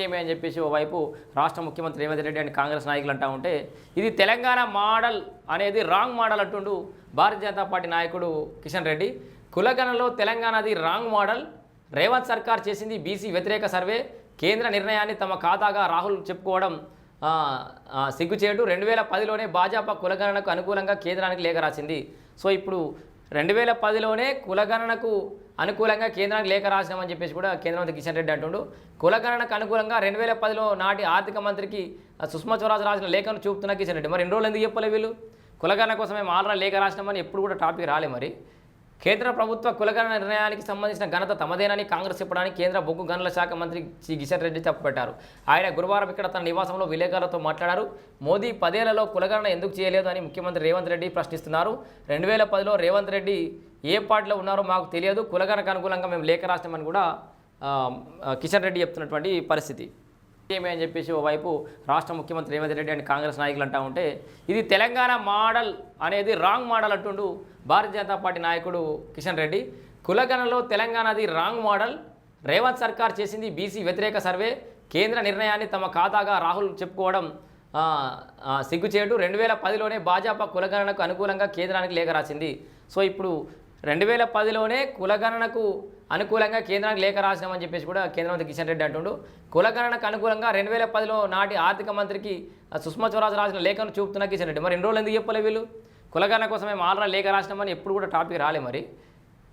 ఏమే అని చెప్పేసి ఓవైపు రాష్ట్ర ముఖ్యమంత్రి రేవంత్ రెడ్డి అండ్ కాంగ్రెస్ నాయకులు అంటూ ఉంటే ఇది తెలంగాణ మోడల్ అనేది రాంగ్ మోడల్ అంటుండు భారతీయ జనతా పార్టీ నాయకుడు కిషన్ రెడ్డి. కులగణనలో తెలంగాణది రాంగ్ మోడల్, రేవంత్ సర్కార్ చేసింది బీసీ వ్యతిరేక సర్వే, కేంద్ర నిర్ణయాన్ని తమ ఖాతాగా రాహుల్ చెప్పుకోవడం సిగ్గుచేటు. 2010లోనే భాజపా కులగణనకు అనుకూలంగా కేంద్రానికి లేఖ రాసింది. సో ఇప్పుడు 2010లోనే కులగణనకు అనుకూలంగా కేంద్రానికి లేఖ రాసినామని చెప్పేసి కూడా కేంద్ర మంత్రి కిషన్ రెడ్డి అంటుండు. కులగణనకు అనుకూలంగా 2010లో నాటి ఆర్థిక మంత్రికి సుష్మా స్వరాజ్ రాసిన లేఖను చూపుతున్న కిషన్ రెడ్డి మరి ఎన్ని రోజులు ఎందుకు చెప్పలే వీళ్ళు? కులగణన కోసం మేము ఆల్రెడీ లేఖ రాసినామని ఎప్పుడు కూడా టాపిక్ రాలే. మరి కేంద్ర ప్రభుత్వ కులగణన నిర్ణయానికి సంబంధించిన ఘనత తమదేనని కాంగ్రెస్ చెప్పడానికి కేంద్ర బొగ్గు గనుల శాఖ మంత్రి కిషన్ రెడ్డి తప్పుపెట్టారు. ఆయన గురువారం ఇక్కడ తన నివాసంలో విలేకరులతో మాట్లాడారు. మోదీ 10 ఏళ్లలో కులగణన ఎందుకు చేయలేదు అని ముఖ్యమంత్రి రేవంత్ రెడ్డి ప్రశ్నిస్తున్నారు. 2010లో రేవంత్ రెడ్డి ఏ పార్టీలో ఉన్నారో మాకు తెలియదు, కులగణనకు అనుకూలంగా మేము లేఖ రాసినామని కూడా కిషన్ రెడ్డి చెప్తున్నటువంటి పరిస్థితి. ఏమే అని చెప్పేసి ఓవైపు రాష్ట్ర ముఖ్యమంత్రి రేవంత్ రెడ్డి అండ్ కాంగ్రెస్ నాయకులు అంటూ ఉంటే ఇది తెలంగాణ మోడల్ అనేది రాంగ్ మోడల్ అంటుండు భారతీయ జనతా పార్టీ నాయకుడు కిషన్ రెడ్డి. కులగణనలో తెలంగాణది రాంగ్ మోడల్, రేవంత్ సర్కార్ చేసింది బీసీ వ్యతిరేక సర్వే, కేంద్ర నిర్ణయాన్ని తమ ఖాతాగా రాహుల్ చెప్పుకోవడం సిగ్గుచేటు. 2010లోనే భాజపా కులగణనకు అనుకూలంగా కేంద్రానికి లేఖ రాసింది. సో ఇప్పుడు 2010లోనే కులగణనకు అనుకూలంగా కేంద్రానికి లేఖ రాసినామని చెప్పేసి కూడా కేంద్ర మంత్రి కిషన్ రెడ్డి అంటుండు. కులగణనకు అనుకూలంగా 2010లో నాటి ఆర్థిక మంత్రికి సుష్మా స్వరాజ్ రాసిన లేఖను చూపుతున్న కిషన్ రెడ్డి మరి ఎన్ని రోజులు ఎందుకు చెప్పలే వీళ్ళు? కులగణన కోసం మేము ఆల్రెడీ లేఖ రాసినామని ఎప్పుడు కూడా టాపిక్ రాలే. మరి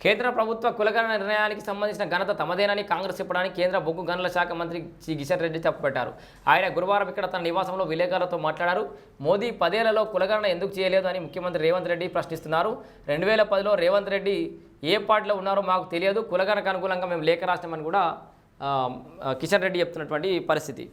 కేంద్ర ప్రభుత్వ కులగణన నిర్ణయానికి సంబంధించిన ఘనత తమదేనని కాంగ్రెస్ చెప్పడానికి కేంద్ర బొగ్గు గనుల శాఖ మంత్రి కిషన్ రెడ్డి తప్పుపెట్టారు. ఆయన గురువారం ఇక్కడ తన నివాసంలో విలేకరులతో మాట్లాడారు. మోదీ 10 ఏళ్లలో కులగణన ఎందుకు చేయలేదు అని ముఖ్యమంత్రి రేవంత్ రెడ్డి ప్రశ్నిస్తున్నారు. 2010లో రేవంత్ రెడ్డి ఏ పార్టీలో ఉన్నారో మాకు తెలియదు, కులగణనకు అనుకూలంగా మేము లేఖ రాసినామని కూడా కిషన్ రెడ్డి చెప్తున్నటువంటి పరిస్థితి.